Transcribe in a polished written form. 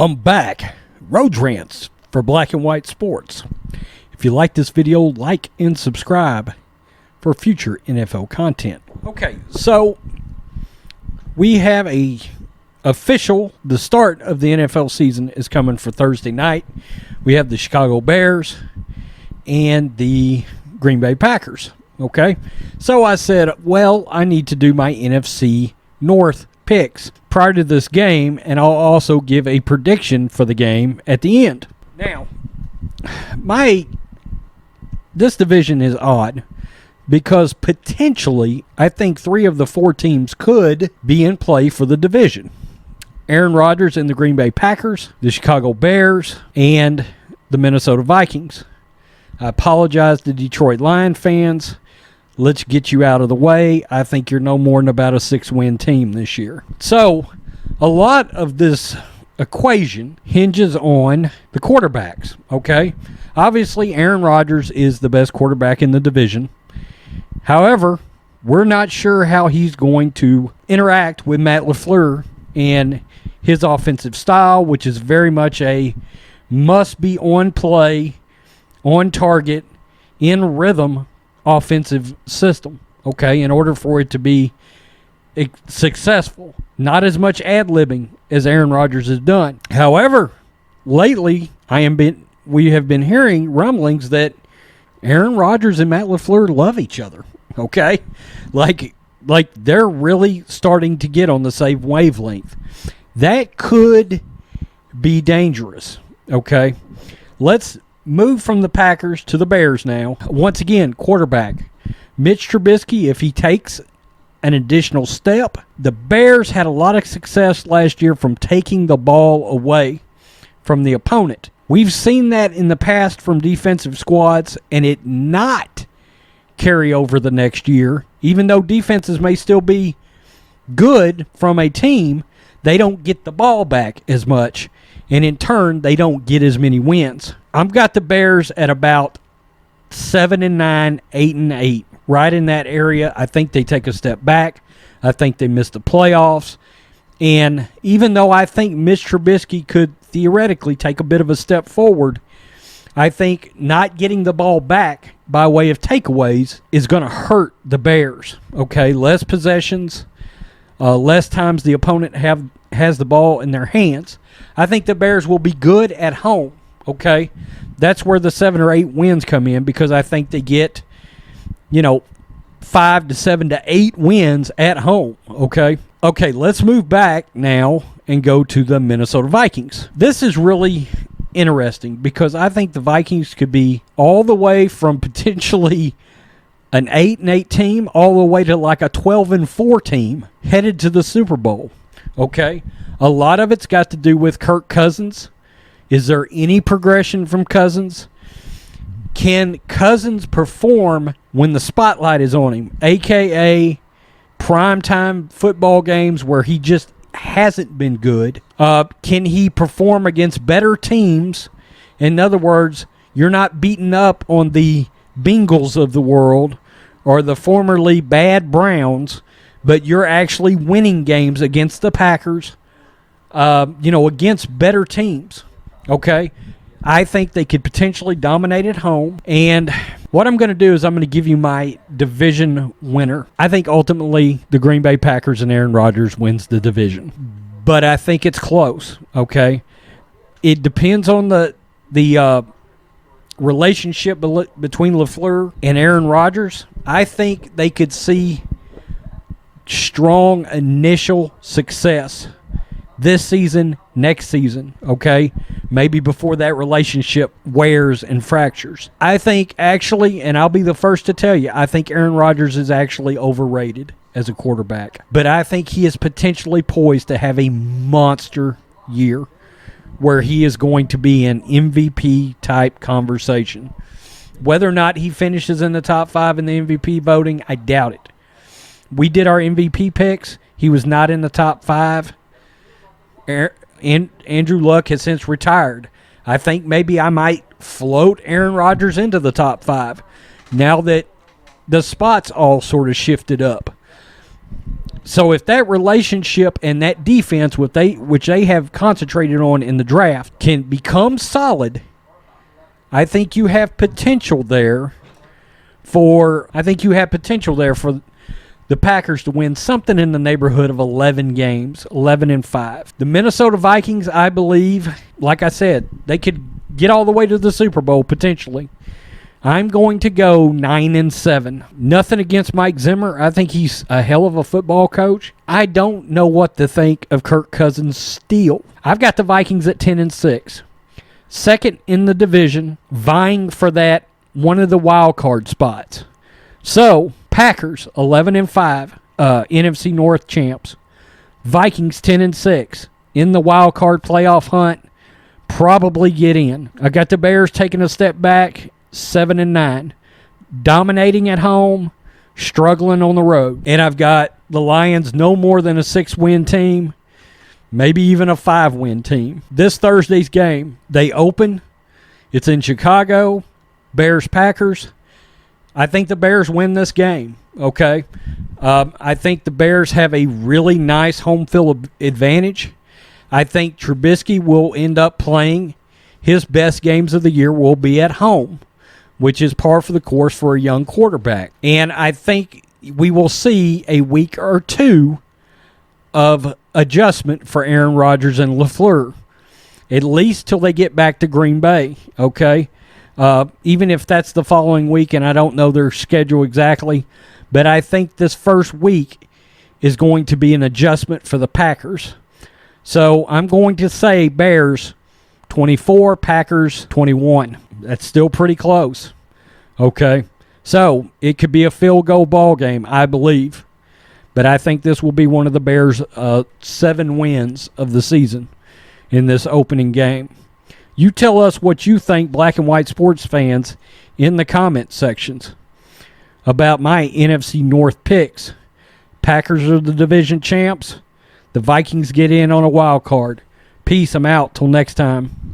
I'm back. Road Rants for Black and White Sports. If you like this video, like and subscribe for future NFL content. Okay, so we have the start of the NFL season is coming for Thursday night. We have the Chicago Bears and the Green Bay Packers. Okay, so I said, well, I need to do my NFC North picks prior to this game, and I'll also give a prediction for the game at the end. Now, this division is odd because potentially I think 3 of the 4 teams could be in play for the division. Aaron Rodgers and the Green Bay Packers, the Chicago Bears, and the Minnesota Vikings. I apologize to Detroit Lions fans. Let's get you out of the way. I think you're no more than about a 6-win team this year. So, a lot of this equation hinges on the quarterbacks, okay? Obviously, Aaron Rodgers is the best quarterback in the division. However, we're not sure how he's going to interact with Matt LaFleur and his offensive style, which is very much a must-be on play, on target, in rhythm offensive system, okay, in order for it to be successful. Not as much ad-libbing as Aaron Rodgers has done. However, lately we have been hearing rumblings that Aaron Rodgers and Matt LaFleur love each other, okay? Like they're really starting to get on the same wavelength. That could be dangerous, okay? Let's move from the Packers to the Bears now. Once again, quarterback. Mitch Trubisky, if he takes an additional step, the Bears had a lot of success last year from taking the ball away from the opponent. We've seen that in the past from defensive squads and it not carry over the next year. Even though defenses may still be good from a team, they don't get the ball back as much. And in turn, they don't get as many wins. I've got the Bears at about 7-9, 8-8, right in that area. I think they take a step back. I think they miss the playoffs. And even though I think Mitch Trubisky could theoretically take a bit of a step forward, I think not getting the ball back by way of takeaways is going to hurt the Bears. Okay, less possessions, less times the opponent has the ball in their hands. I think the Bears will be good at home, okay? That's where the 7 or 8 wins come in because I think they get, 5 to 7 to 8 wins at home, okay? Okay, let's move back now and go to the Minnesota Vikings. This is really interesting because I think the Vikings could be all the way from potentially an 8-8 team all the way to like a 12-4 team headed to the Super Bowl, okay? A lot of it's got to do with Kirk Cousins. Is there any progression from Cousins? Can Cousins perform when the spotlight is on him, a.k.a. primetime football games where he just hasn't been good? Can he perform against better teams? In other words, you're not beating up on the Bengals of the world or the formerly bad Browns, but you're actually winning games against the Packers, against better teams, okay? I think they could potentially dominate at home. And what I'm going to do is I'm going to give you my division winner. I think ultimately the Green Bay Packers and Aaron Rodgers wins the division. But I think it's close, okay? It depends on the relationship between LaFleur and Aaron Rodgers. I think they could see strong initial success this season, next season, okay? Maybe before that relationship wears and fractures. I think actually, and I'll be the first to tell you, I think Aaron Rodgers is actually overrated as a quarterback. But I think he is potentially poised to have a monster year where he is going to be an MVP-type conversation. Whether or not he finishes in the top 5 in the MVP voting, I doubt it. We did our MVP picks. He was not in the top 5. Andrew Luck has since retired. I think maybe I might float Aaron Rodgers into the top 5 now that the spots all sort of shifted up. So if that relationship and that defense, which they have concentrated on in the draft, can become solid, I think you have potential there for the Packers to win something in the neighborhood of 11 games, 11-5. The Minnesota Vikings, I believe, like I said, they could get all the way to the Super Bowl potentially. I'm going to go 9-7. Nothing against Mike Zimmer. I think he's a hell of a football coach. I don't know what to think of Kirk Cousins still. I've got the Vikings at 10-6. Second in the division, vying for that one of the wild card spots. So, Packers 11-5, NFC North champs. Vikings 10-6 in the wild card playoff hunt. Probably get in. I got the Bears taking a step back, 7-9, dominating at home, struggling on the road. And I've got the Lions no more than a 6-win team, maybe even a 5-win team. This Thursday's game, they open. It's in Chicago. Bears-Packers. I think the Bears win this game, okay? I think the Bears have a really nice home field advantage. I think Trubisky will end up playing his best games of the year will be at home, which is par for the course for a young quarterback. And I think we will see a week or two of adjustment for Aaron Rodgers and LaFleur, at least till they get back to Green Bay, okay? Even if that's the following week, and I don't know their schedule exactly, but I think this first week is going to be an adjustment for the Packers. So I'm going to say Bears 24, Packers 21. That's still pretty close, okay? So it could be a field goal ball game, I believe, but I think this will be one of the Bears' 7 wins of the season in this opening game. You tell us what you think, black and white sports fans, in the comment sections about my NFC North picks. Packers are the division champs. The Vikings get in on a wild card. Peace. I'm out. Till next time.